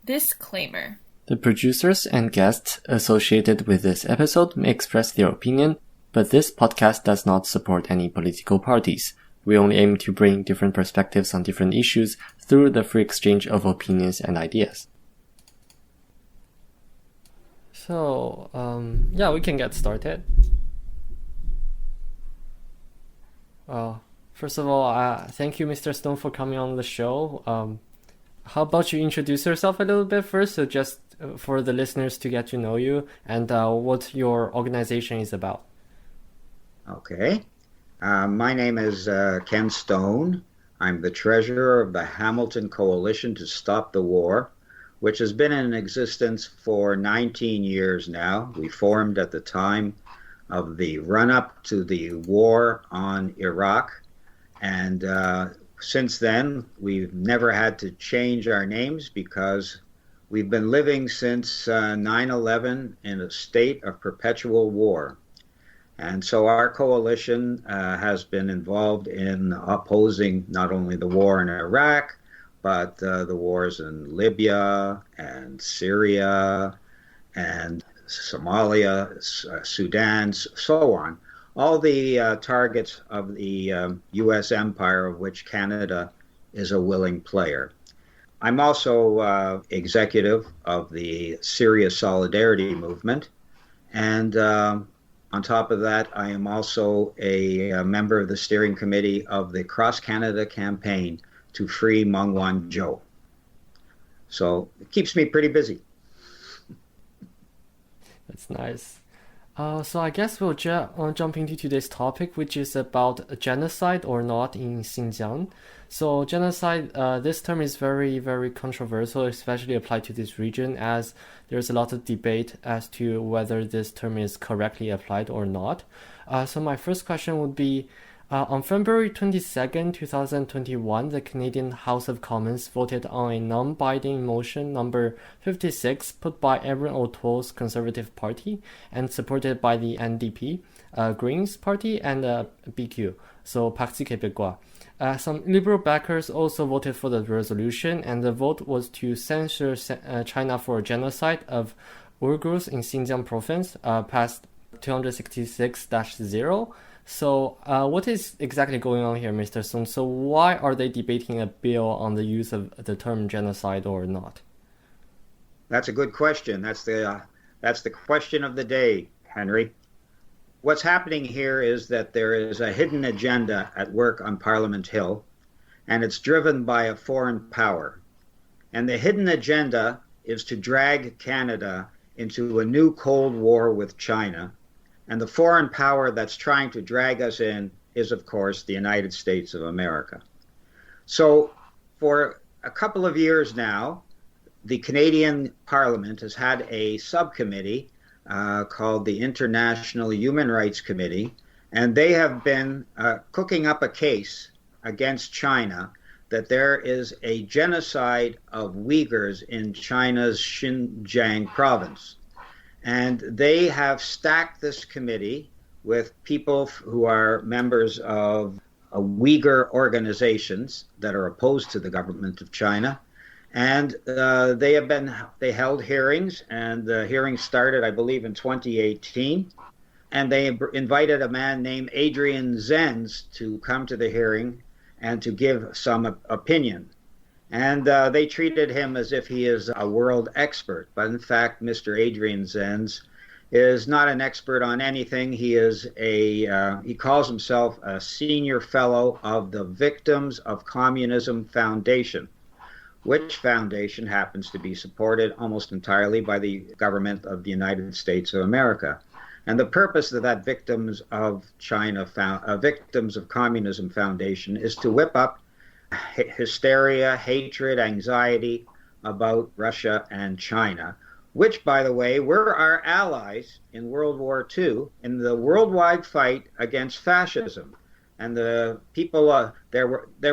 Disclaimer. The producers and guests associated with this episode may express their opinion, but this podcast does not support any political parties. We only aim to bring different perspectives on different issues through the free exchange of opinions and ideas. So, we can get started. First of all, thank you, Mr. Stone, for coming on the show. How about you introduce yourself a little bit first, so just for the listeners to get to know you and what your organization is about. Okay. My name is Ken Stone. I'm the treasurer of the Hamilton Coalition to Stop the War, which has been in existence for 19 years now. We formed at the time of the run-up to the war on Iraq, and since then, we've never had to change our names because we've been living since 9/11 in a state of perpetual war. And so our coalition has been involved in opposing not only the war in Iraq, but the wars in Libya and Syria and Somalia, Sudan, so on. All the targets of the U.S. empire, of which Canada is a willing player. I'm also executive of the Syria Solidarity Movement, and on top of that, I am also a member of the steering committee of the Cross Canada Campaign to free Meng Wanzhou. So it keeps me pretty busy. That's nice. So I guess we'll jump into today's topic, which is about genocide or not in Xinjiang. So genocide, this term is very, very controversial, especially applied to this region, as there's a lot of debate as to whether this term is correctly applied or not. So my first question would be, on February 22nd, 2021, the Canadian House of Commons voted on a non-binding motion number 56 put by Erin O'Toole's Conservative Party and supported by the NDP, Greens Party, and BQ, so Parti Québécois. Some Liberal backers also voted for the resolution, and the vote was to censure China for genocide of Uyghurs in Xinjiang province, passed 266-0. So what is exactly going on here, Mr. Song? So why are they debating a bill on the use of the term genocide or not? That's a good question. That's the question of the day, Henry. What's happening here is that there is a hidden agenda at work on Parliament Hill, and it's driven by a foreign power. And the hidden agenda is to drag Canada into a new Cold War with China. And the foreign power that's trying to drag us in is, of course, the United States of America. So for a couple of years now, the Canadian Parliament has had a subcommittee called the International Human Rights Committee, and they have been cooking up a case against China that there is a genocide of Uyghurs in China's Xinjiang province. And they have stacked this committee with people who are members of Uyghur organizations that are opposed to the government of China. And they held hearings, and the hearings started, I believe, in 2018. And they invited a man named Adrian Zenz to come to the hearing and to give some opinion. And they treated him as if he is a world expert. But in fact, Mr. Adrian Zenz is not an expert on anything. He is he calls himself a senior fellow of the Victims of Communism Foundation, which foundation happens to be supported almost entirely by the government of the United States of America. And the purpose of that Victims of Communism Foundation is to whip up hysteria, hatred, anxiety about Russia and China, which, by the way, were our allies in World War II in the worldwide fight against fascism. And the people, there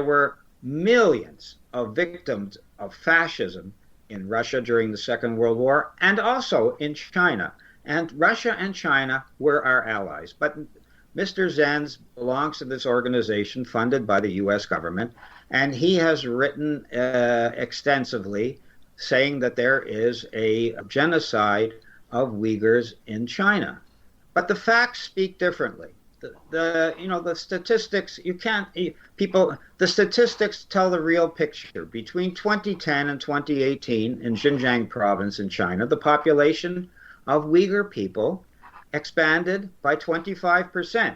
were millions of victims of fascism in Russia during the Second World War, and also in China. And Russia and China were our allies. But Mr. Zenz belongs to this organization funded by the U.S. government, and he has written extensively saying that there is a genocide of Uyghurs in China. But the facts speak differently. The statistics, you can't people the statistics tell the real picture. Between 2010 and 2018 in Xinjiang province in China, the population of Uyghur people expanded by 25%.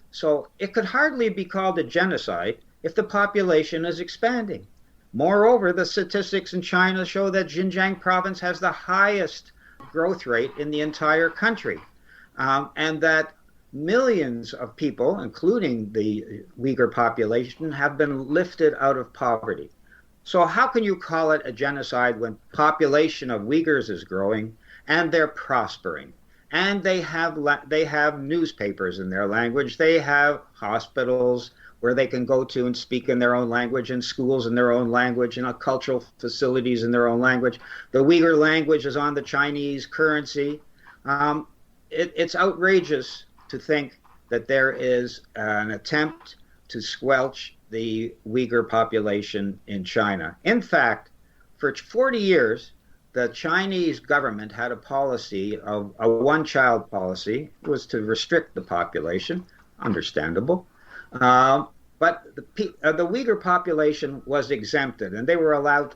So it could hardly be called a genocide if the population is expanding. Moreover, the statistics in China show that Xinjiang province has the highest growth rate in the entire country, and that millions of people, including the Uyghur population, have been lifted out of poverty. So how can you call it a genocide when population of Uyghurs is growing and they're prospering? And they have newspapers in their language. They have hospitals where they can go to and speak in their own language, and schools in their own language, and cultural facilities in their own language. The Uyghur language is on the Chinese currency. It's outrageous to think that there is an attempt to squelch the Uyghur population in China. In fact, for 40 years, the Chinese government had a policy of a one-child policy. It was to restrict the population, understandable. But the Uyghur population was exempted, and they were allowed,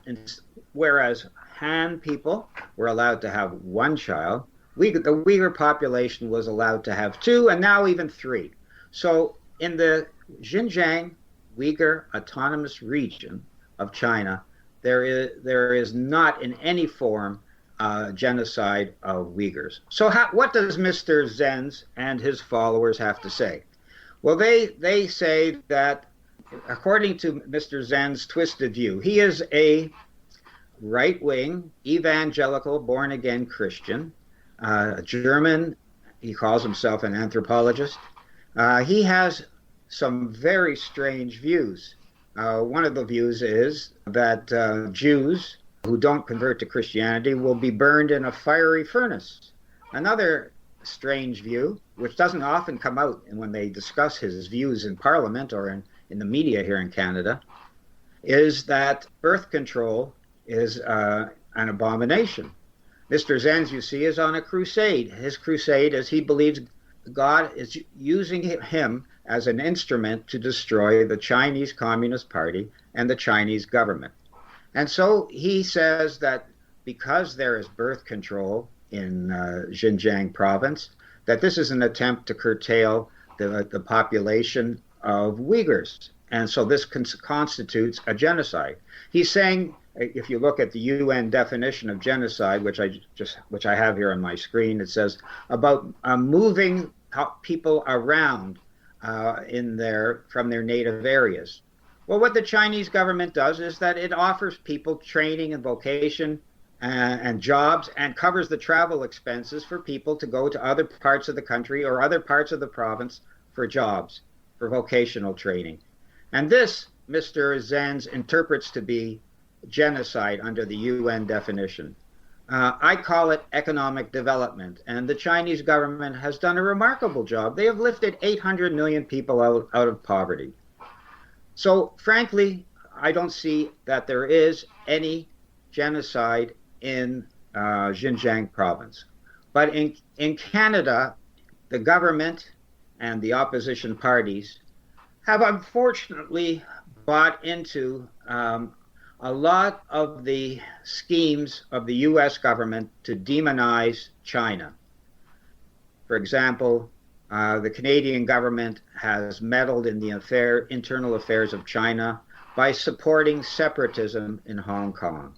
whereas Han people were allowed to have one child, the Uyghur population was allowed to have two, and now even three. So in the Xinjiang Uyghur Autonomous Region of China, there is not in any form genocide of Uyghurs. So what does Mr. Zenz and his followers have to say? Well, they say that, according to Mr. Zen's twisted view, he is a right-wing, evangelical, born-again Christian, German. He calls himself an anthropologist. He has some very strange views. One of the views is that Jews who don't convert to Christianity will be burned in a fiery furnace. Another strange view, which doesn't often come out when they discuss his views in Parliament or in the media here in Canada, is that birth control is an abomination. Mr. Zenz, you see, is on a crusade. His crusade is he believes God is using him as an instrument to destroy the Chinese Communist Party and the Chinese government. And so he says that because there is birth control in Xinjiang province, that this is an attempt to curtail the population of Uyghurs. And so this constitutes a genocide. He's saying, if you look at the UN definition of genocide, which I have here on my screen, it says about moving people around from their native areas. Well, what the Chinese government does is that it offers people training and vocation and jobs, and covers the travel expenses for people to go to other parts of the country or other parts of the province for jobs, for vocational training. And this, Mr. Zenz interprets to be genocide under the UN definition. I call it economic development, and the Chinese government has done a remarkable job. They have lifted 800 million people out of poverty. So, frankly, I don't see that there is any genocide in Xinjiang province. But in Canada, the government and the opposition parties have unfortunately bought into a lot of the schemes of the U.S. government to demonize China. For example, the Canadian government has meddled in the internal affairs of China by supporting separatism in Hong Kong.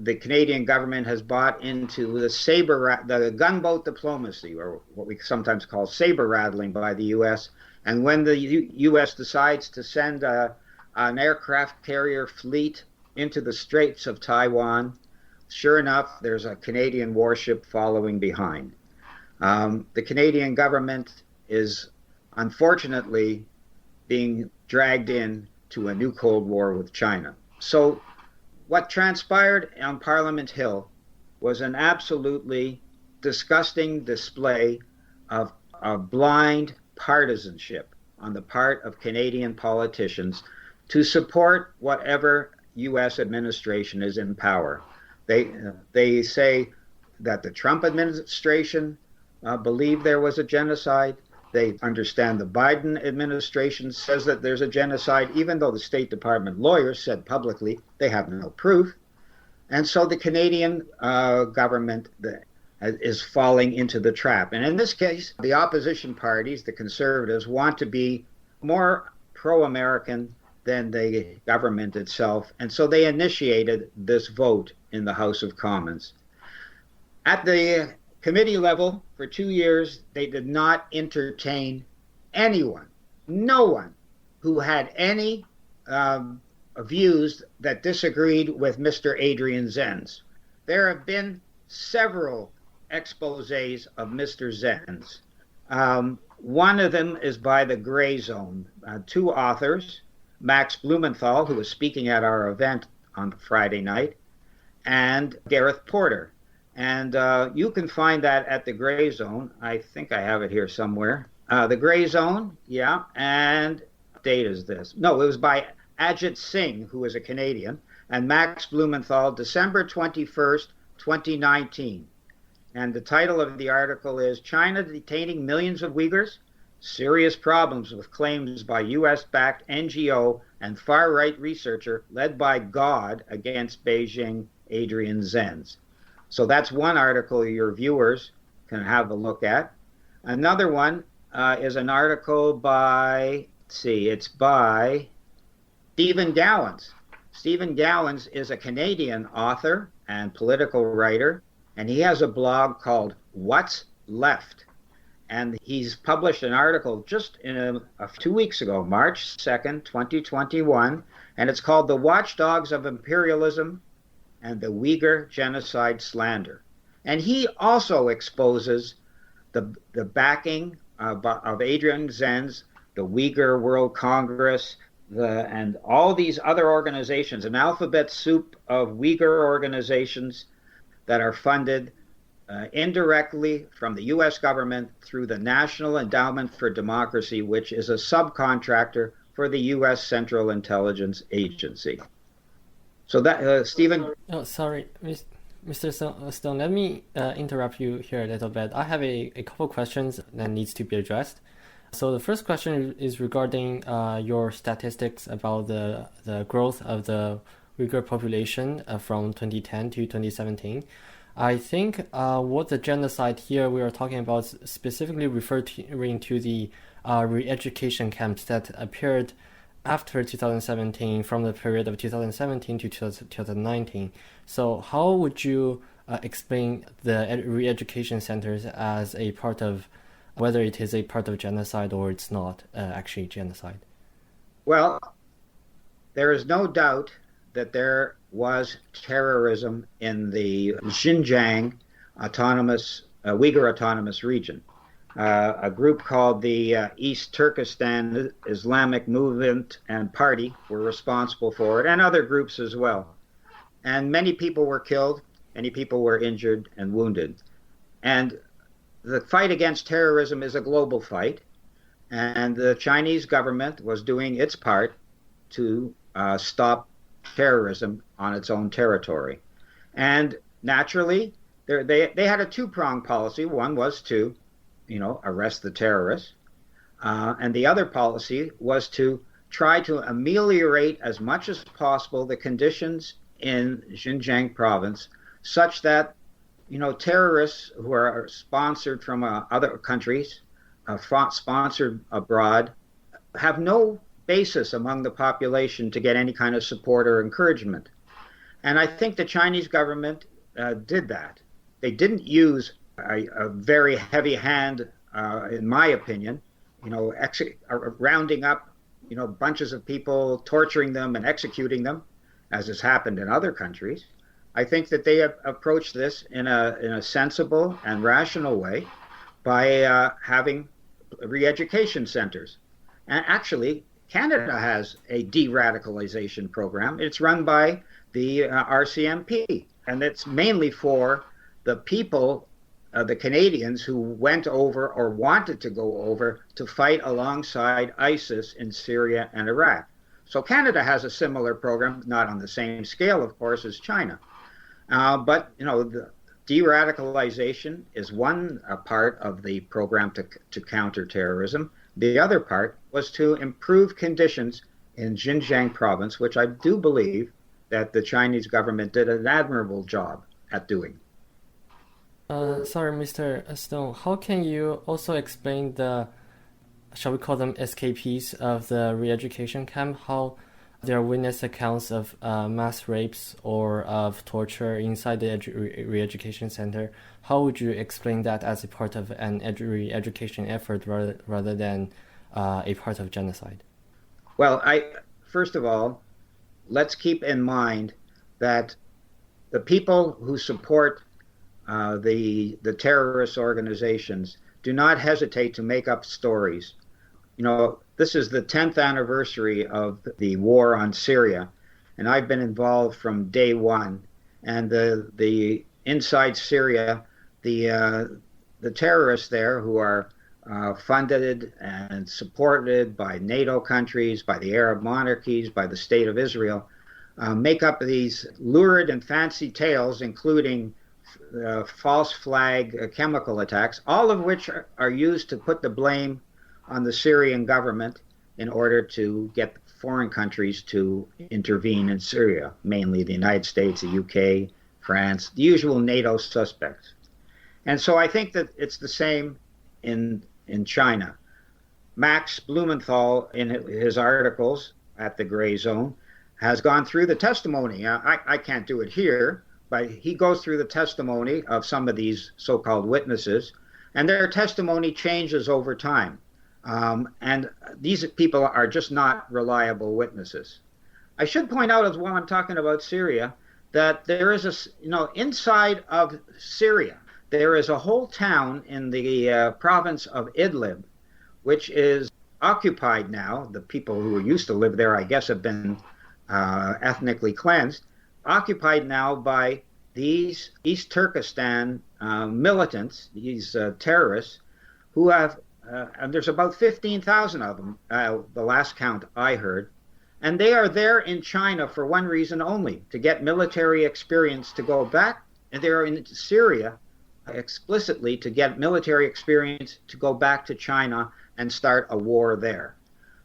The Canadian government has bought into the gunboat diplomacy, or what we sometimes call saber rattling by the U.S. And when the U.S. decides to send an aircraft carrier fleet into the Straits of Taiwan, sure enough, there's a Canadian warship following behind. The Canadian government is unfortunately being dragged into a new Cold War with China. So what transpired on Parliament Hill was an absolutely disgusting display of blind partisanship on the part of Canadian politicians to support whatever U.S. administration is in power. They say that the Trump administration believed there was a genocide. They understand the Biden administration says that there's a genocide, even though the State Department lawyers said publicly they have no proof. And so the Canadian government is falling into the trap. And in this case, the opposition parties, the Conservatives, want to be more pro-American than the government itself. And so they initiated this vote in the House of Commons. At the committee level, for 2 years, they did not entertain anyone, no one, who had any views that disagreed with Mr. Adrian Zenz. There have been several exposés of Mr. Zenz. One of them is by the Gray Zone, two authors, Max Blumenthal, who was speaking at our event on Friday night, and Gareth Porter. And you can find that at the Gray Zone. I think I have it here somewhere. The Gray Zone, yeah, and what date is this? No, it was by Ajit Singh, who is a Canadian, and Max Blumenthal, December 21st, 2019. And the title of the article is China Detaining Millions of Uyghurs? Serious Problems with Claims by U.S.-Backed NGO and Far-Right Researcher Led by God Against Beijing, Adrian Zenz. So that's one article your viewers can have a look at. Another one is an article by, it's by Stephen Gowans. Stephen Gowans is a Canadian author and political writer, and he has a blog called What's Left. And he's published an article just 2 weeks ago, March 2nd, 2021, and it's called The Watchdogs of Imperialism and the Uyghur Genocide Slander. And he also exposes the backing of Adrian Zenz, the Uyghur World Congress, and all these other organizations, an alphabet soup of Uyghur organizations that are funded indirectly from the U.S. government through the National Endowment for Democracy, which is a subcontractor for the U.S. Central Intelligence Agency. So that, Stephen? Oh, sorry, Mr. Stone, let me interrupt you here a little bit. I have a couple questions that needs to be addressed. So the first question is regarding your statistics about the growth of the Uyghur population from 2010 to 2017. I think what the genocide here we are talking about specifically referring to the re-education camps that appeared after 2017, from the period of 2017 to 2019. So how would you explain the re-education centers as a part of, whether it is a part of genocide or it's not actually genocide? Well, there is no doubt that there was terrorism in the Xinjiang Uyghur Autonomous Region. A group called the East Turkestan Islamic Movement and Party were responsible for it, and other groups as well. And many people were killed, many people were injured and wounded. And the fight against terrorism is a global fight, and the Chinese government was doing its part to stop terrorism on its own territory. And naturally, they had a two-pronged policy. One was to arrest the terrorists. And the other policy was to try to ameliorate as much as possible the conditions in Xinjiang province such that, terrorists who are sponsored from other countries, sponsored abroad, have no basis among the population to get any kind of support or encouragement. And I think the Chinese government did that. They didn't use a very heavy hand, in my opinion, rounding up, bunches of people, torturing them and executing them, as has happened in other countries. I think that they approached this in a sensible and rational way by having re-education centers. And actually, Canada has a de-radicalization program. It's run by the RCMP, and it's mainly for the people, the Canadians who went over or wanted to go over to fight alongside ISIS in Syria and Iraq. So Canada has a similar program, not on the same scale, of course, as China. But the de-radicalization is one part of the program to counter terrorism. The other part was to improve conditions in Xinjiang province, which I do believe that the Chinese government did an admirable job at doing. Sorry, Mr. Stone, how can you also explain the, shall we call them escapees of the re-education camp, how there are witness accounts of mass rapes or of torture inside the re-education center? How would you explain that as a part of an re-education effort rather than a part of genocide? Well, first of all, let's keep in mind that the people who support the terrorist organizations do not hesitate to make up stories. This is the 10th anniversary of the war on Syria, and I've been involved from day one. And the inside Syria, the terrorists there who are funded and supported by NATO countries, by the Arab monarchies, by the State of Israel, make up these lurid and fancy tales, including false flag chemical attacks, all of which are used to put the blame on the Syrian government in order to get foreign countries to intervene in Syria, mainly the United States, the UK, France, the usual NATO suspects. And so I think that it's the same in China. Max Blumenthal, in his articles at the Gray Zone, has gone through the testimony. I can't do it here, but he goes through the testimony of some of these so-called witnesses, and their testimony changes over time. And these people are just not reliable witnesses. I should point out, as while I'm talking about Syria, that there is inside of Syria, there is a whole town in the province of Idlib, which is occupied now. The people who used to live there, I guess, have been ethnically cleansed, occupied now by these East Turkestan militants, these terrorists, who have, and there's about 15,000 of them, the last count I heard, and they are there in China for one reason only, to get military experience to go back, and they're in Syria explicitly to get military experience to go back to China and start a war there.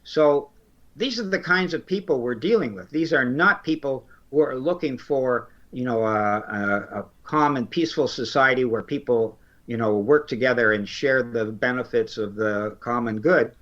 So these are the kinds of people we're dealing with. These are not people who are looking for, a calm and peaceful society where people, work together and share the benefits of the common good.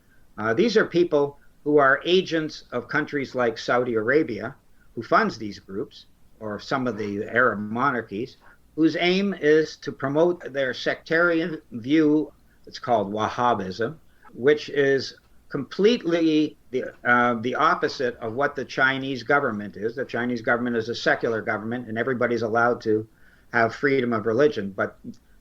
These are people who are agents of countries like Saudi Arabia, who funds these groups, or some of the Arab monarchies, whose aim is to promote their sectarian view. It's called Wahhabism, which is completely the opposite of what the Chinese government is. The Chinese government is a secular government, and everybody's allowed to have freedom of religion, but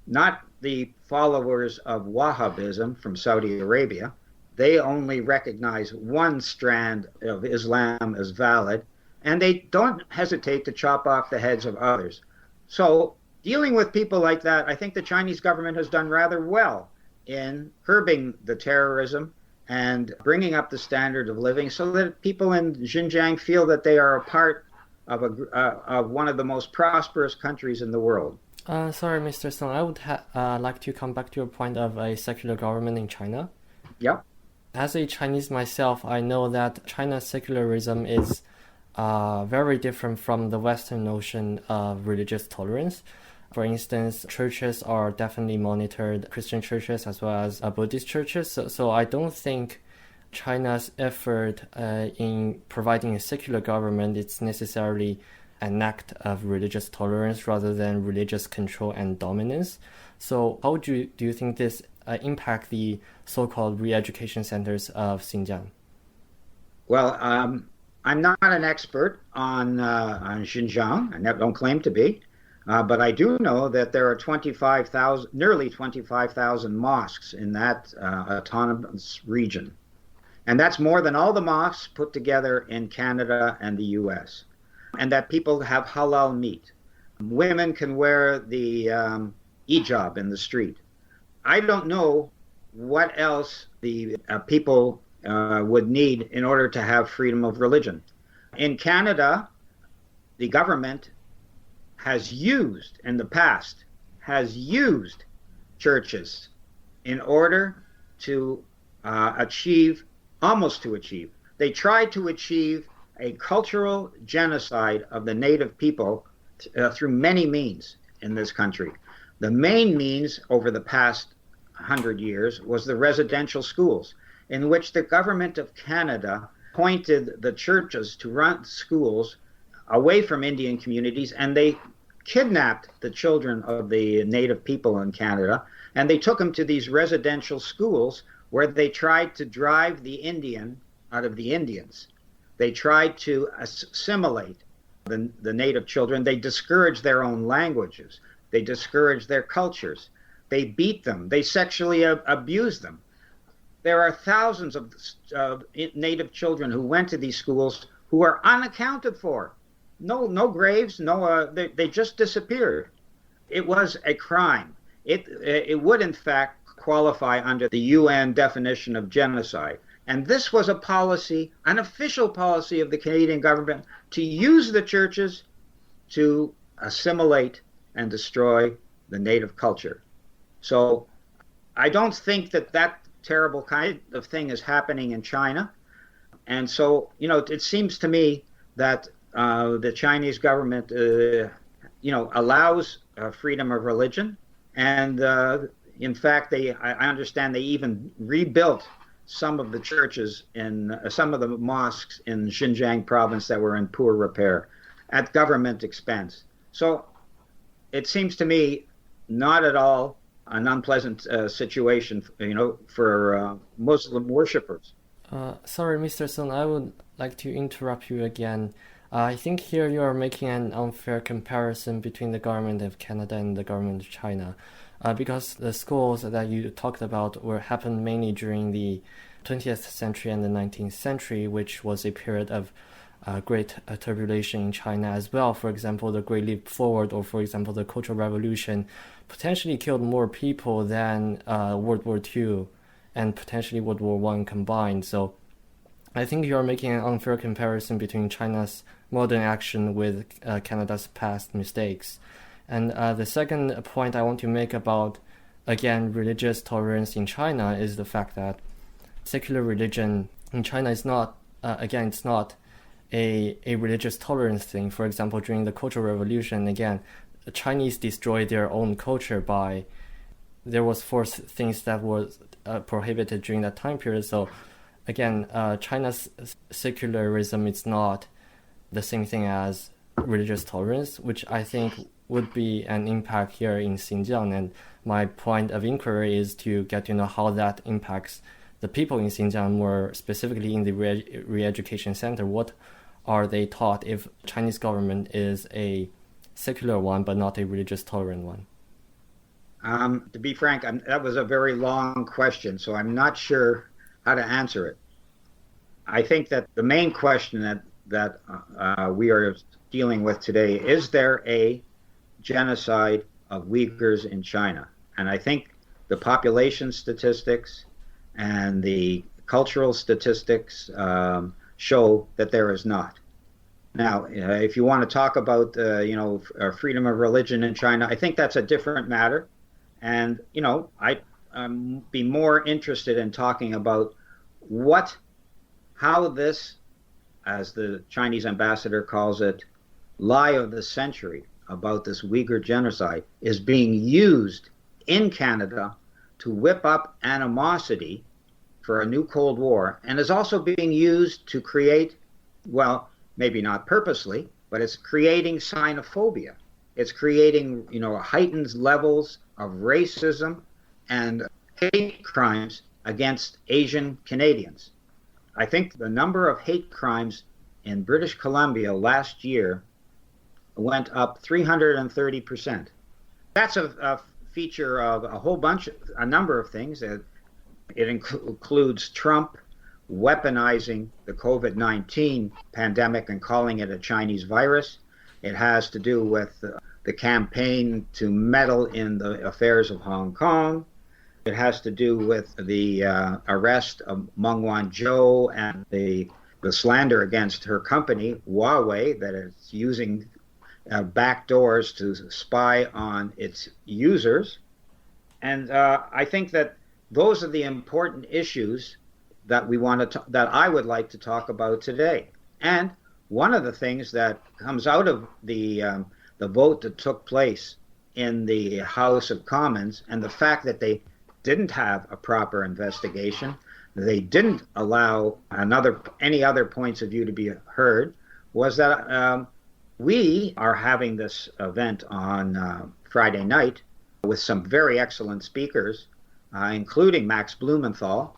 not the followers of Wahhabism from Saudi Arabia. They only recognize one strand of Islam as valid, and they don't hesitate to chop off the heads of others. So dealing with people like that, I think the Chinese government has done rather well in curbing the terrorism and bringing up the standard of living so that people in Xinjiang feel that they are a part of one of the most prosperous countries in the world. Sorry, Mr. Song, I would like to come back to your point of a secular government in China. Yep. As a Chinese myself, I know that China's secularism is very different from the Western notion of religious tolerance. For instance, churches are definitely monitored, Christian churches as well as Buddhist churches. So I don't think China's effort in providing a secular government is necessarily an act of religious tolerance rather than religious control and dominance. So how do you think this impact the so-called re-education centers of Xinjiang? Well, I'm not an expert on Xinjiang. I don't claim to be. But I do know that there are nearly 25,000 mosques in that autonomous region. And that's more than all the mosques put together in Canada and the US. And that people have halal meat. Women can wear the hijab in the street. I don't know what else the people would need in order to have freedom of religion. In Canada, the government has used in the past, has used churches in order to achieve, almost to achieve. They tried to achieve a cultural genocide of the native people through many means in this country. The main means over the past 100 years was the residential schools, in which the government of Canada appointed the churches to run schools away from Indian communities, and they kidnapped the children of the native people in Canada, and they took them to these residential schools where they tried to drive the Indian out of the Indians. They tried to assimilate the native children. They discouraged their own languages. They discouraged their cultures. They beat them. They sexually abused them. There are thousands of native children who went to these schools who are unaccounted for. No graves, they just disappeared. It was a crime. It would in fact qualify under the UN definition of genocide. And this was a policy, an official policy of the Canadian government, to use the churches to assimilate and destroy the native culture. So I don't think that terrible kind of thing is happening in China. And so, it seems to me that the Chinese government, allows freedom of religion. And in fact, I understand they even rebuilt some of the churches in some of the mosques in Xinjiang province that were in poor repair at government expense. So it seems to me not at all an unpleasant situation, for Muslim worshippers. Sorry, Mr. Sun, I would like to interrupt you again. I think here you are making an unfair comparison between the government of Canada and the government of China, because the schools that you talked about happened mainly during the 20th century and the 19th century, which was a period of great turbulence in China as well. For example, the Great Leap Forward, or for example, the Cultural Revolution, potentially killed more people than World War II and potentially World War I combined. So I think you're making an unfair comparison between China's modern action with Canada's past mistakes. And the second point I want to make about, again, religious tolerance in China is the fact that secular religion in China is not, it's not a religious tolerance thing. For example, during the Cultural Revolution, again, the Chinese destroyed their own culture there was forced things that was prohibited during that time period. So again, China's secularism is not the same thing as religious tolerance, which I think would be an impact here in Xinjiang. And my point of inquiry is to get to know how that impacts the people in Xinjiang, more specifically in the re-education center. What are they taught if Chinese government is a secular one but not a religious tolerant one? To be frank, that was a very long question, so I'm not sure how to answer it. I think that the main question that we are dealing with today, is there a genocide of Uyghurs in China? And I think the population statistics and the cultural statistics show that there is not. Now, if you want to talk about freedom of religion in China, I think that's a different matter. And I'd be more interested in talking about how this, as the Chinese ambassador calls it, lie of the century about this Uyghur genocide is being used in Canada to whip up animosity for a new Cold War, and is also being used to create, well, maybe not purposely, but it's creating xenophobia. It's creating, heightened levels of racism and hate crimes against Asian Canadians. I think the number of hate crimes in British Columbia last year went up 330%. That's a feature of a number of things. It includes Trump weaponizing the COVID-19 pandemic and calling it a Chinese virus. It has to do with the campaign to meddle in the affairs of Hong Kong. It has to do with the arrest of Meng Wanzhou and the slander against her company, Huawei, that is using back doors to spy on its users. And I think that those are the important issues that that I would like to talk about today. And one of the things that comes out of the vote that took place in the House of Commons and the fact that they didn't have a proper investigation, they didn't allow any other points of view to be heard, was that we are having this event on Friday night with some very excellent speakers, including Max Blumenthal,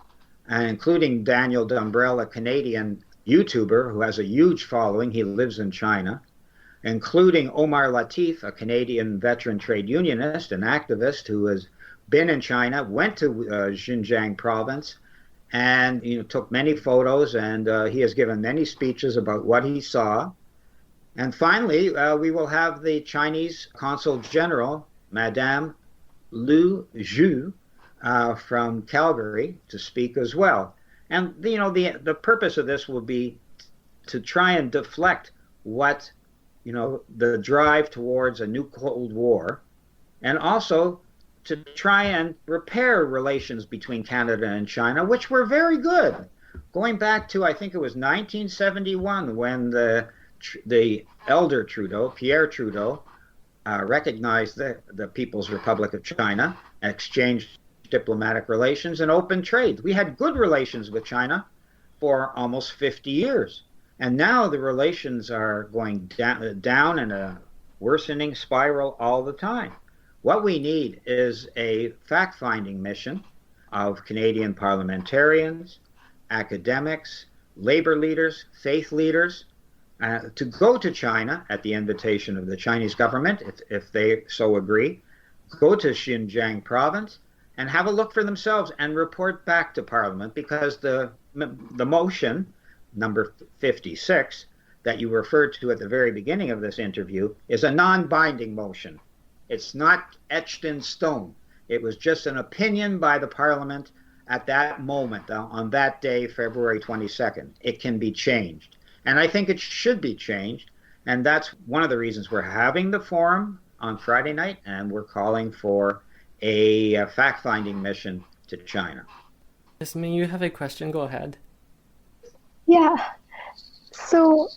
and including Daniel Dumbrell, a Canadian YouTuber who has a huge following. He lives in China, including Omar Latif, a Canadian veteran trade unionist and activist who has been in China, went to Xinjiang province, and took many photos, and he has given many speeches about what he saw. And finally, we will have the Chinese Consul General, Madame Lu Zhu, from Calgary, to speak as well. And the purpose of this will be to try and deflect what the drive towards a new Cold War, and also to try and repair relations between Canada and China, which were very good, going back to, I think it was 1971, when the elder Trudeau, Pierre Trudeau, recognized the People's Republic of China, exchanged diplomatic relations, and open trade. We had good relations with China for almost 50 years. And now the relations are going down in a worsening spiral all the time. What we need is a fact-finding mission of Canadian parliamentarians, academics, labor leaders, faith leaders, to go to China at the invitation of the Chinese government, if they so agree, go to Xinjiang province and have a look for themselves and report back to Parliament, because the motion, number 56, that you referred to at the very beginning of this interview, is a non-binding motion. It's not etched in stone. It was just an opinion by the Parliament at that moment, on that day, February 22nd. It can be changed. And I think it should be changed. And that's one of the reasons we're having the forum on Friday night, and we're calling for a fact-finding mission to China. Jasmine, you have a question? Go ahead. Yeah. So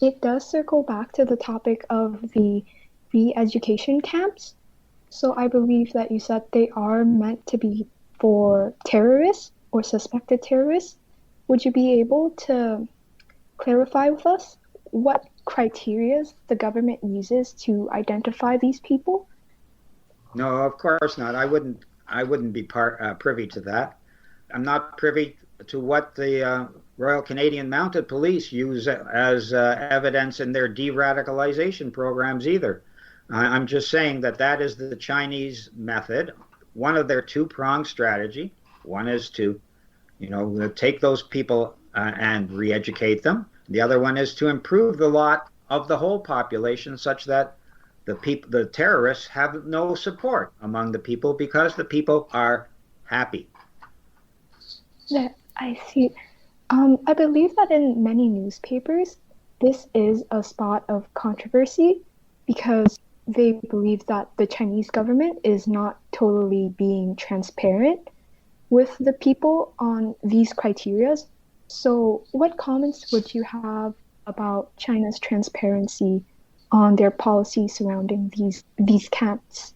it does circle back to the topic of the re-education camps. So I believe that you said they are meant to be for terrorists or suspected terrorists. Would you be able to clarify with us what criteria the government uses to identify these people? No, of course not. I wouldn't be privy to that. I'm not privy to what the Royal Canadian Mounted Police use as evidence in their de-radicalization programs either. I'm just saying that is the Chinese method, one of their two-pronged strategy. One is to, take those people and re-educate them. The other one is to improve the lot of the whole population such that the terrorists have no support among the people, because the people are happy. Yeah, I see. I believe that in many newspapers, this is a spot of controversy because they believe that the Chinese government is not totally being transparent with the people on these criteria. So what comments would you have about China's transparency on their policy surrounding these camps?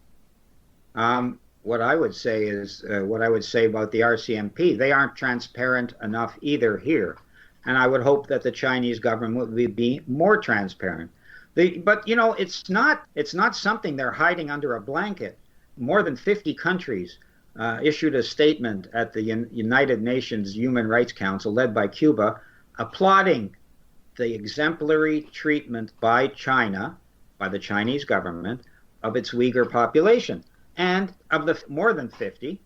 What I would say is what I would say about the RCMP. They aren't transparent enough either here. And I would hope that the Chinese government would be more transparent. But it's not something they're hiding under a blanket. More than 50 countries issued a statement at the United Nations Human Rights Council, led by Cuba, applauding the exemplary treatment by China, by the Chinese government, of its Uyghur population. And of the more than 50,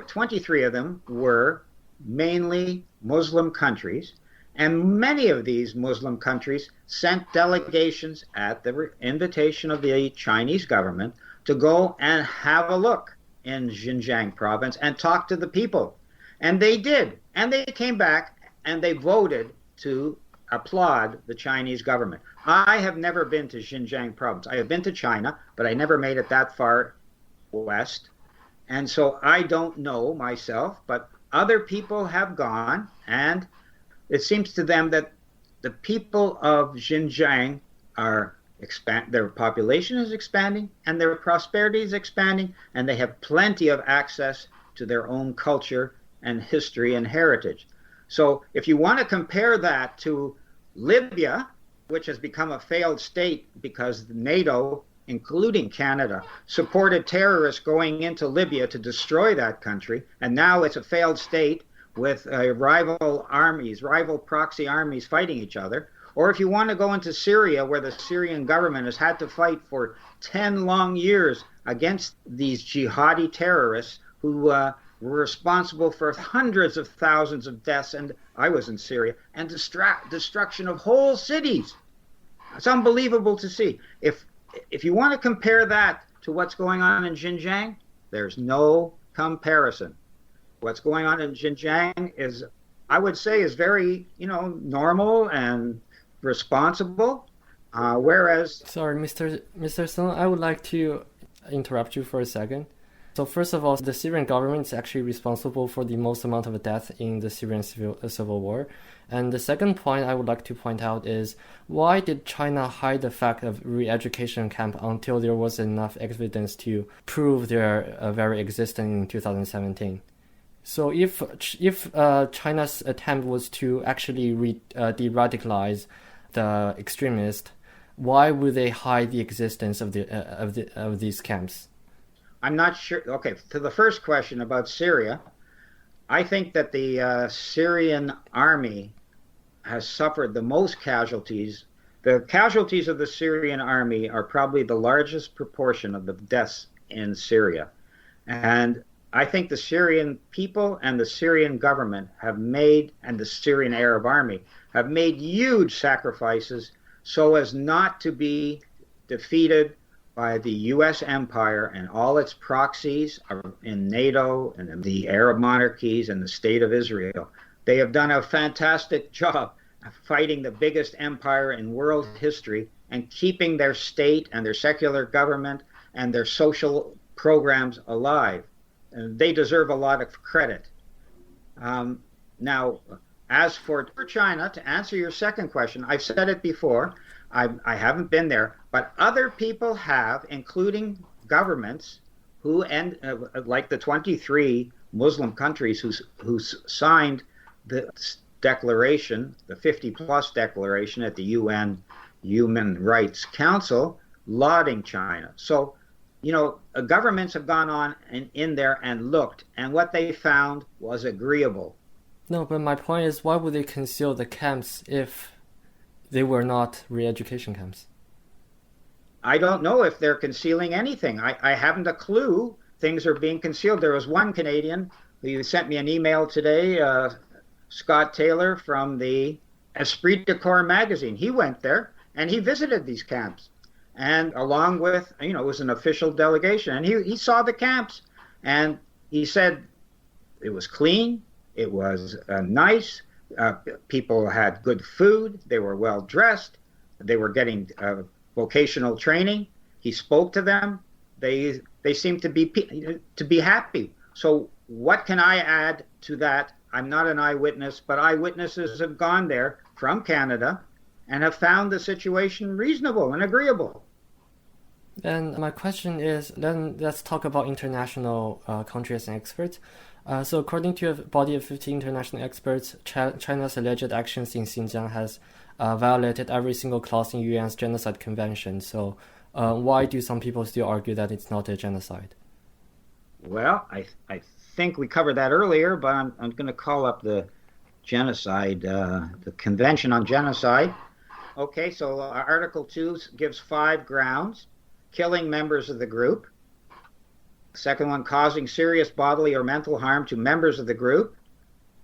23 of them were mainly Muslim countries. And many of these Muslim countries sent delegations at the invitation of the Chinese government to go and have a look in Xinjiang province and talk to the people. And they did. And they came back and they voted to applaud the Chinese government. I have never been to Xinjiang province. I have been to China, but I never made it that far west. And so I don't know myself, but other people have gone, and it seems to them that the people of Xinjiang are their population is expanding and their prosperity is expanding, and they have plenty of access to their own culture and history and heritage. So if you want to compare that to Libya, which has become a failed state because NATO, including Canada, supported terrorists going into Libya to destroy that country, and now it's a failed state with rival armies, rival proxy armies fighting each other. Or if you want to go into Syria, where the Syrian government has had to fight for 10 long years against these jihadi terrorists who were responsible for hundreds of thousands of deaths, and I was in Syria, and destruction of whole cities. It's unbelievable to see. If you want to compare that to what's going on in Xinjiang, there's no comparison. What's going on in Xinjiang is, I would say, is very, normal and responsible, whereas... Sorry, Mr. Song, I would like to interrupt you for a second. So first of all, the Syrian government is actually responsible for the most amount of death in the Syrian civil war. And the second point I would like to point out is, why did China hide the fact of re-education camp until there was enough evidence to prove their very existence in 2017? So if China's attempt was to actually de-radicalize the extremists, why would they hide the existence of these camps? I'm not sure. Okay, to the first question about Syria, I think that the Syrian army has suffered the most casualties. The casualties of the Syrian army are probably the largest proportion of the deaths in Syria. And I think the Syrian people and the Syrian government have made, and the Syrian Arab army, have made huge sacrifices so as not to be defeated by the U.S. empire and all its proxies in NATO and in the Arab monarchies and the State of Israel. They have done a fantastic job of fighting the biggest empire in world history and keeping their state and their secular government and their social programs alive. And they deserve a lot of credit. Now, as for China, to answer your second question, I've said it before, I haven't been there, but other people have, including governments who, like the 23 Muslim countries who signed the declaration, the 50-plus declaration at the UN Human Rights Council, lauding China. So, governments have gone on in there and looked, and what they found was agreeable. No, but my point is, why would they conceal the camps if they were not re-education camps? I don't know if they're concealing anything. I haven't a clue. Things are being concealed. There was one Canadian who sent me an email today, Scott Taylor from the Esprit de Corps magazine. He went there and he visited these camps. And along with, it was an official delegation. And he saw the camps. And he said it was clean. It was nice. People had good food. They were well dressed. They were getting vocational training. He spoke to them. They seemed to be happy. So what can I add to that? I'm not an eyewitness, but eyewitnesses have gone there from Canada and have found the situation reasonable and agreeable. And my question is, then let's talk about international countries and experts. So according to a body of 15 international experts, China's alleged actions in Xinjiang has violated every single clause in UN's Genocide Convention. So why do some people still argue that it's not a genocide? Well, I think we covered that earlier, but I'm going to call up the genocide, the Convention on Genocide. Okay, so Article 2 gives 5 grounds: killing members of the group. Second one, causing serious bodily or mental harm to members of the group.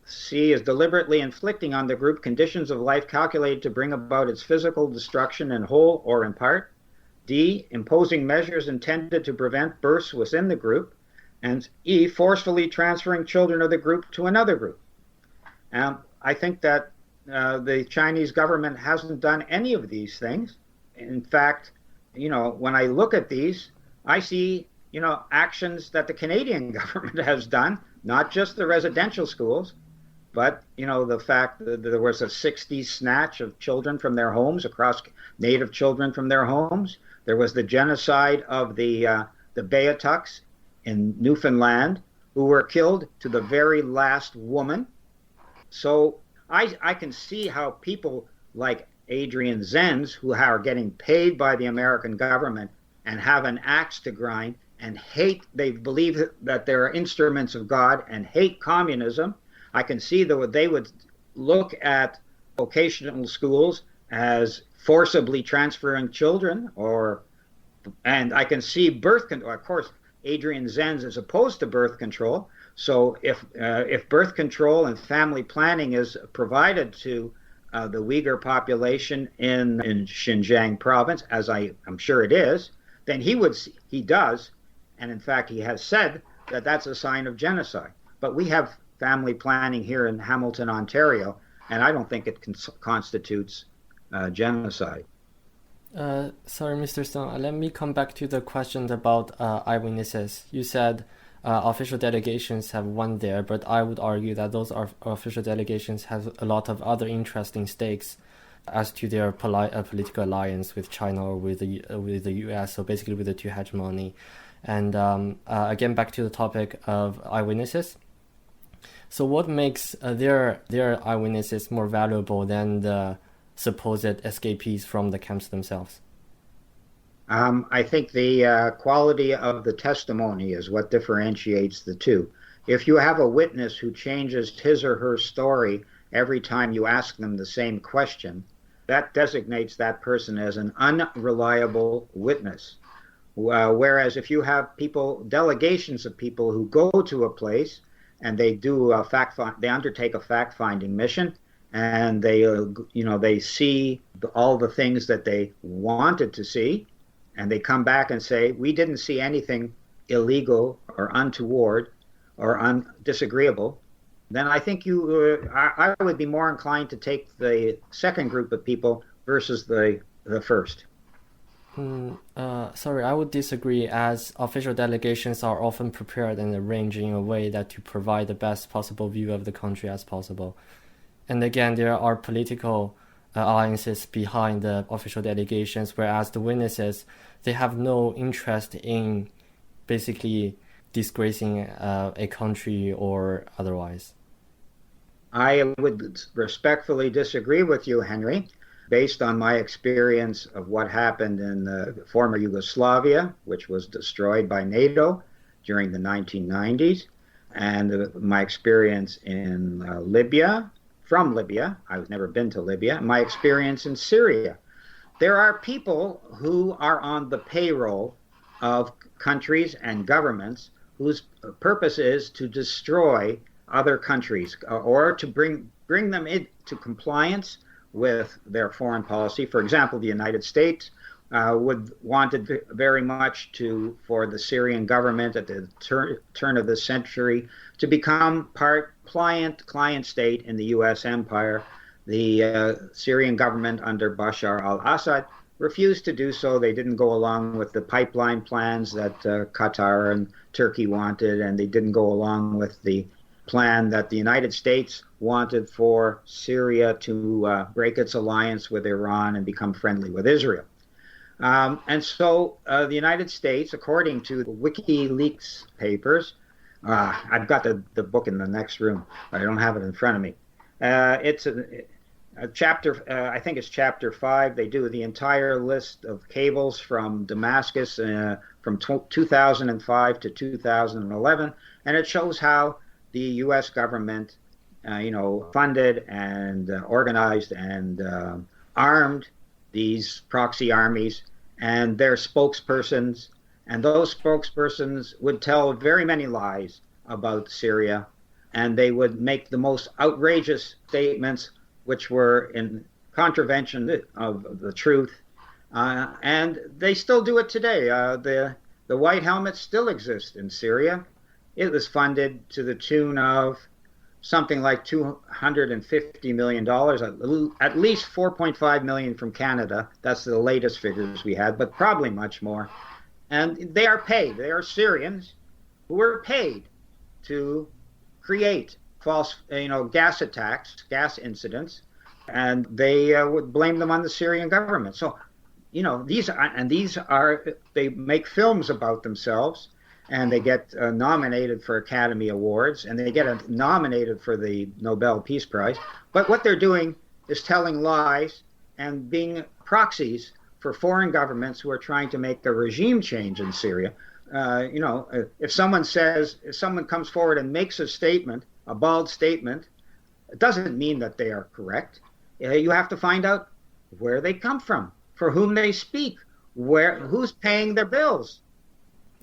C is deliberately inflicting on the group conditions of life calculated to bring about its physical destruction in whole or in part. D, imposing measures intended to prevent births within the group. And E, forcefully transferring children of the group to another group. I think that the Chinese government hasn't done any of these things. In fact, when I look at these, I see, actions that the Canadian government has done, not just the residential schools, but, the fact that there was a 60s snatch of children from their homes, across native children from their homes. There was the genocide of the Beotucks in Newfoundland, who were killed to the very last woman. So I can see how people like Adrian Zenz, who are getting paid by the American government and have an axe to grind and they believe that they're instruments of God and hate communism. I can see that they would look at vocational schools as forcibly transferring children, and I can see birth control. Of course, Adrian Zenz is opposed to birth control. So if birth control and family planning is provided to the Uyghur population in Xinjiang province, as I'm sure it is, then he does, and in fact he has said that that's a sign of genocide. But we have family planning here in Hamilton, Ontario, and I don't think it constitutes genocide. Sorry, Mr. Stone, let me come back to the question about eyewitnesses. You said official delegations have one there, but I would argue that those official delegations have a lot of other interesting stakes as to their political alliance with China or with the US, so basically with the two hegemony. And again, back to the topic of eyewitnesses. So what makes their eyewitnesses more valuable than the supposed escapees from the camps themselves? I think the quality of the testimony is what differentiates the two. If you have a witness who changes his or her story every time you ask them the same question, that designates that person as an unreliable witness. Whereas if you have delegations of people who go to a place and they they undertake a fact-finding mission, and they see all the things that they wanted to see, and they come back and say, we didn't see anything illegal or untoward or disagreeable, then I think I would be more inclined to take the second group of people versus the first. Sorry, I would disagree, as official delegations are often prepared and arranged in a way that to provide the best possible view of the country as possible. And again, there are political alliances behind the official delegations, whereas the witnesses, they have no interest in basically disgracing a country or otherwise. I would respectfully disagree with you, Henry. Based on my experience of what happened in the former Yugoslavia, which was destroyed by NATO during the 1990s, and my experience in from Libya, I've never been to Libya, my experience in Syria. There are people who are on the payroll of countries and governments whose purpose is to destroy other countries or to bring them into compliance with their foreign policy. For example, the United States wanted very much for the Syrian government at the turn of the century to become part client state in the U.S. empire. The Syrian government under Bashar al-Assad refused to do so. They didn't go along with the pipeline plans that Qatar and Turkey wanted, and they didn't go along with the plan that the United States wanted for Syria to break its alliance with Iran and become friendly with Israel. And so the United States, according to the WikiLeaks papers, I've got the book in the next room, but I don't have it in front of me. It's a chapter, I think it's chapter 5. They do the entire list of cables from Damascus from 2005 to 2011, and it shows how the U.S. government, funded and organized and armed these proxy armies and their spokespersons. And those spokespersons would tell very many lies about Syria, and they would make the most outrageous statements which were in contravention of the truth. And they still do it today. The White Helmets still exist in Syria. It was funded to the tune of something like $250 million, at least 4.5 million from Canada. That's the latest figures we had, but probably much more. And they are paid. They are Syrians who were paid to create false, gas attacks, gas incidents, and they would blame them on the Syrian government. So, these are they make films about themselves, and they get nominated for Academy Awards, and they get nominated for the Nobel Peace Prize. But what they're doing is telling lies and being proxies for foreign governments who are trying to make a regime change in Syria. If someone comes forward and makes a statement, a bald statement, it doesn't mean that they are correct. You have to find out where they come from, for whom they speak, who's paying their bills.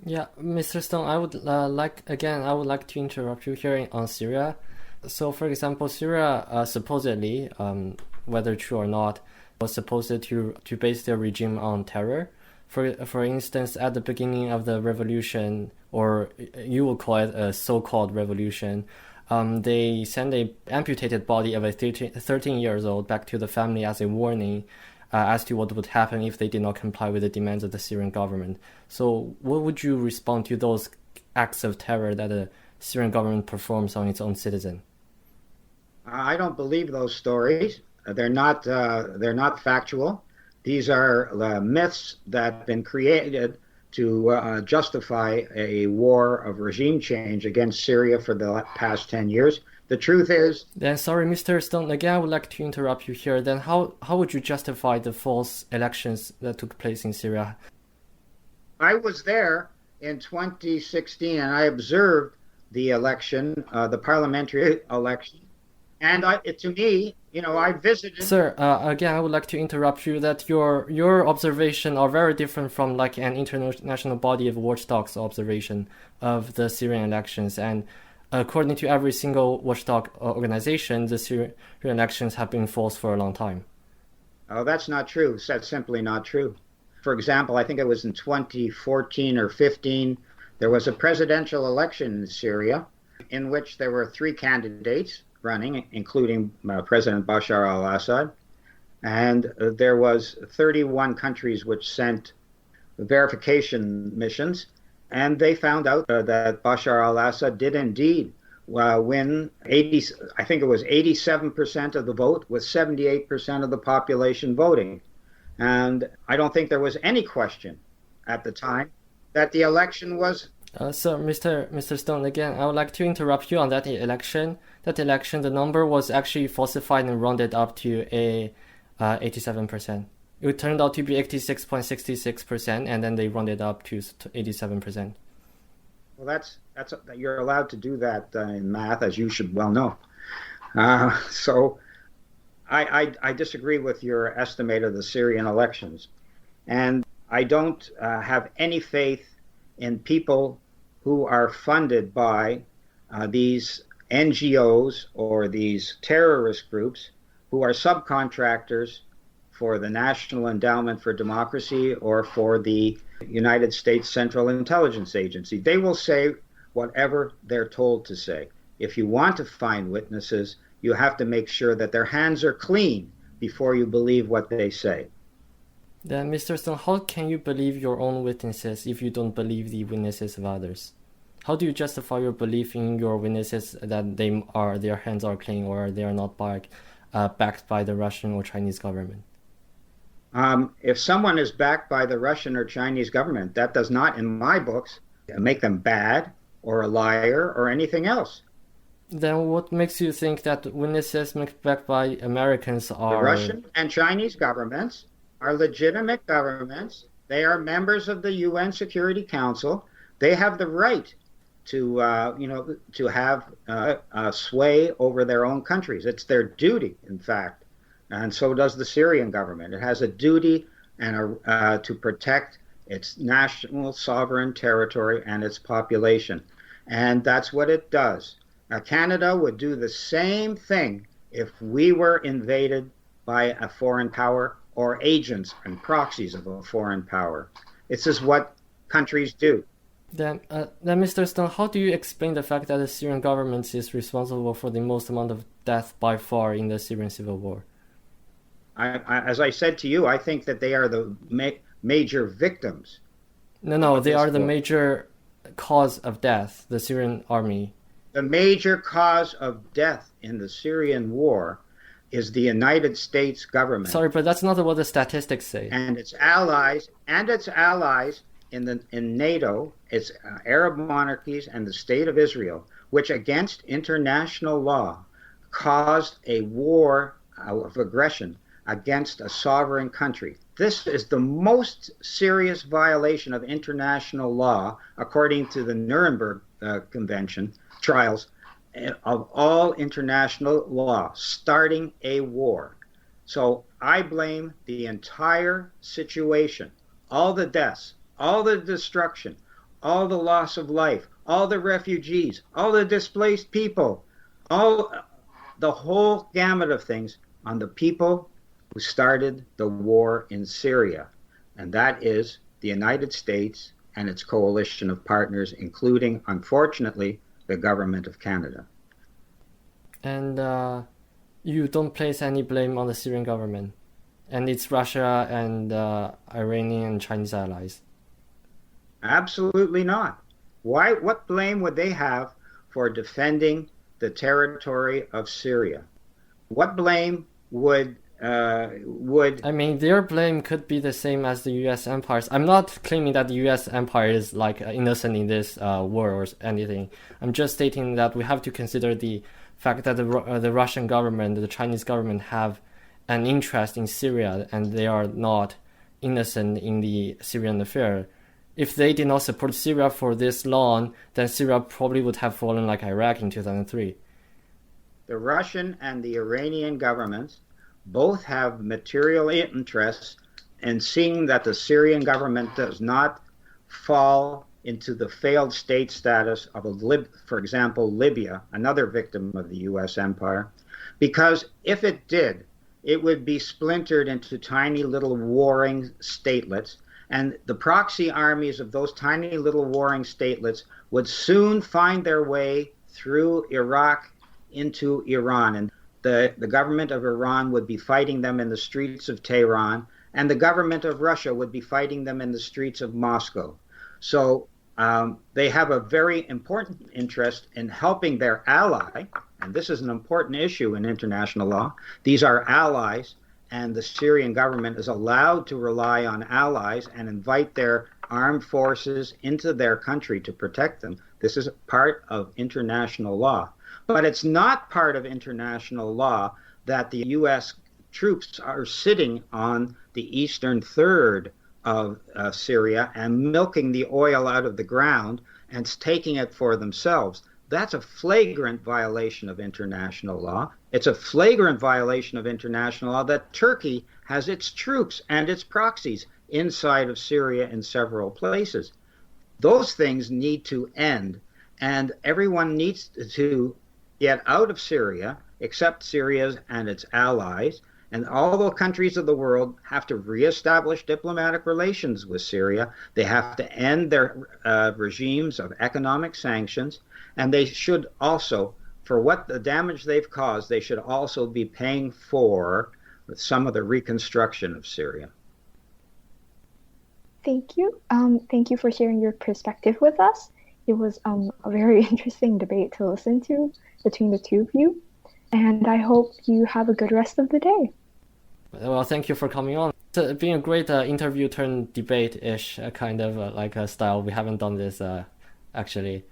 Yeah, Mr. Stone, I would like to interrupt you here on Syria. So, for example, Syria supposedly, whether true or not, was supposed to base their regime on terror. For instance, at the beginning of the revolution, or you will call it a so-called revolution, they sent a amputated body of a 13 years old back to the family as a warning as to what would happen if they did not comply with the demands of the Syrian government. So what would you respond to those acts of terror that the Syrian government performs on its own citizen? I don't believe those stories. They're not factual. These are myths that have been created to justify a war of regime change against Syria for the past 10 years. The truth is... Then, sorry, Mr. Stone, again, I would like to interrupt you here. Then how would you justify the false elections that took place in Syria? I was there in 2016, and I observed the election, the parliamentary election. And to me, I visited... Sir, again, I would like to interrupt you that your observation are very different from like an international body of watchdogs observation of the Syrian elections. And according to every single watchdog organization, the Syrian elections have been false for a long time. Oh, that's not true. That's simply not true. For example, I think it was in 2014 or 15, there was a presidential election in Syria in which there were 3 candidates running, including President Bashar al-Assad, and there was 31 countries which sent verification missions, and they found out that Bashar al-Assad did indeed win 87% of the vote with 78% of the population voting. And I don't think there was any question at the time that the election was... So, Mr. Stone, again, I would like to interrupt you on that election. That election, the number was actually falsified and rounded up to 87%. It turned out to be 86.66%, and then they rounded up to 87%. Well, that's you're allowed to do that in math, as you should well know. So I disagree with your estimate of the Syrian elections, and I don't have any faith in people who are funded by these NGOs or these terrorist groups who are subcontractors for the National Endowment for Democracy or for the United States Central Intelligence Agency. They will say whatever they're told to say. If you want to find witnesses, you have to make sure that their hands are clean before you believe what they say. Then, Mr. Stone, how can you believe your own witnesses if you don't believe the witnesses of others? How do you justify your belief in your witnesses that their hands are clean or they are not backed by the Russian or Chinese government? If someone is backed by the Russian or Chinese government, that does not, in my books, make them bad or a liar or anything else. Then what makes you think that witnesses backed by Americans are... The Russian and Chinese governments are legitimate governments. They are members of the UN Security Council. They have the right to have sway over their own countries. It's their duty, in fact. And so does the Syrian government. It has a duty to protect its national sovereign territory and its population. And that's what it does. Canada would do the same thing if we were invaded by a foreign power or agents and proxies of a foreign power. This is what countries do. Then, Mr. Stone, how do you explain the fact that the Syrian government is responsible for the most amount of death by far in the Syrian civil war? As I said to you, I think that they are the major victims. No, they are the major cause of death, the Syrian army. The major cause of death in the Syrian war is the United States government. Sorry, but that's not what the statistics say. And its allies in NATO, its Arab monarchies and the state of Israel, which against international law caused a war of aggression against a sovereign country. This is the most serious violation of international law, according to the Nuremberg Convention trials, of all international law, starting a war. So I blame the entire situation, all the deaths, all the destruction, all the loss of life, all the refugees, all the displaced people, the whole gamut of things on the people who started the war in Syria. And that is the United States and its coalition of partners, including, unfortunately, the government of Canada. And you don't place any blame on the Syrian government, and it's Russia and Iranian and Chinese allies? Absolutely not. Why? What blame would they have for defending the territory of Syria? What blame would I mean, their blame could be the same as the U.S. empires. I'm not claiming that the U.S. empire is like innocent in this war or anything. I'm just stating that we have to consider the fact that the Russian government, the Chinese government have an interest in Syria, and they are not innocent in the Syrian affair. If they did not support Syria for this long, then Syria probably would have fallen like Iraq in 2003. The Russian and the Iranian governments both have material interests in seeing that the Syrian government does not fall into the failed state status of for example, Libya, another victim of the U.S. empire, because if it did, it would be splintered into tiny little warring statelets, and the proxy armies of those tiny little warring statelets would soon find their way through Iraq into Iran. And the government of Iran would be fighting them in the streets of Tehran, and the government of Russia would be fighting them in the streets of Moscow. So they have a very important interest in helping their ally, and this is an important issue in international law. These are allies, and the Syrian government is allowed to rely on allies and invite their armed forces into their country to protect them. This is part of international law. But it's not part of international law that the U.S. troops are sitting on the eastern third of Syria and milking the oil out of the ground and taking it for themselves. That's a flagrant violation of international law. It's a flagrant violation of international law that Turkey has its troops and its proxies inside of Syria in several places. Those things need to end, and everyone needs to get out of Syria, except Syria and its allies, and all the countries of the world have to reestablish diplomatic relations with Syria. They have to end their regimes of economic sanctions, and they should also, for what the damage they've caused, they should also be paying for some of the reconstruction of Syria. Thank you. Thank you for sharing your perspective with us. It was a very interesting debate to listen to between the two of you, and I hope you have a good rest of the day. Well, thank you for coming on. It's been a great interview turned debate-ish kind of like a style. We haven't done this actually.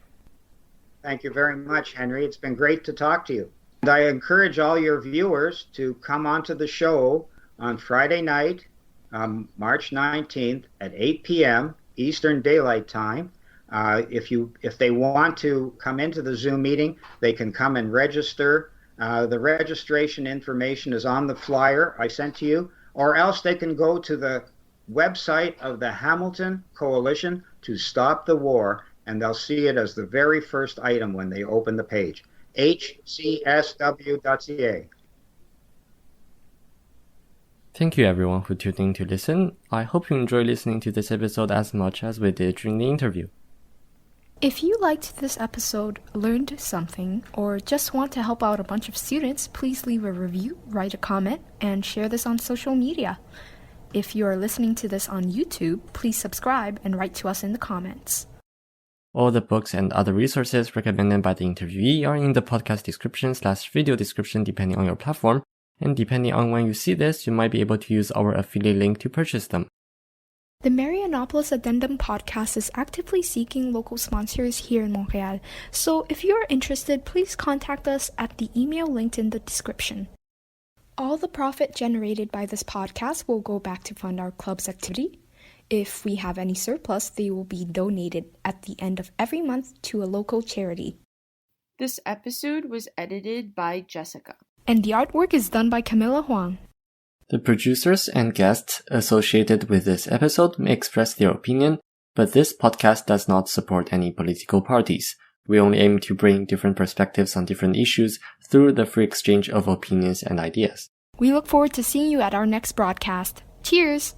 Thank you very much, Henry. It's been great to talk to you. And I encourage all your viewers to come onto the show on Friday night, March 19th at 8 p.m. Eastern Daylight Time. If they want to come into the Zoom meeting, they can come and register. The registration information is on the flyer I sent to you, or else they can go to the website of the Hamilton Coalition to Stop the War, and they'll see it as the very first item when they open the page, hcsw.ca. Thank you everyone who tuned in to listen. I hope you enjoyed listening to this episode as much as we did during the interview. If you liked this episode, learned something, or just want to help out a bunch of students, please leave a review, write a comment, and share this on social media. If you are listening to this on YouTube, please subscribe and write to us in the comments. All the books and other resources recommended by the interviewee are in the podcast description/video description depending on your platform, and depending on when you see this, you might be able to use our affiliate link to purchase them. The Marianopolis Addendum podcast is actively seeking local sponsors here in Montreal, so if you are interested, please contact us at the email linked in the description. All the profit generated by this podcast will go back to fund our club's activity. If we have any surplus, they will be donated at the end of every month to a local charity. This episode was edited by Jessica. And the artwork is done by Camilla Huang. The producers and guests associated with this episode may express their opinion, but this podcast does not support any political parties. We only aim to bring different perspectives on different issues through the free exchange of opinions and ideas. We look forward to seeing you at our next broadcast. Cheers!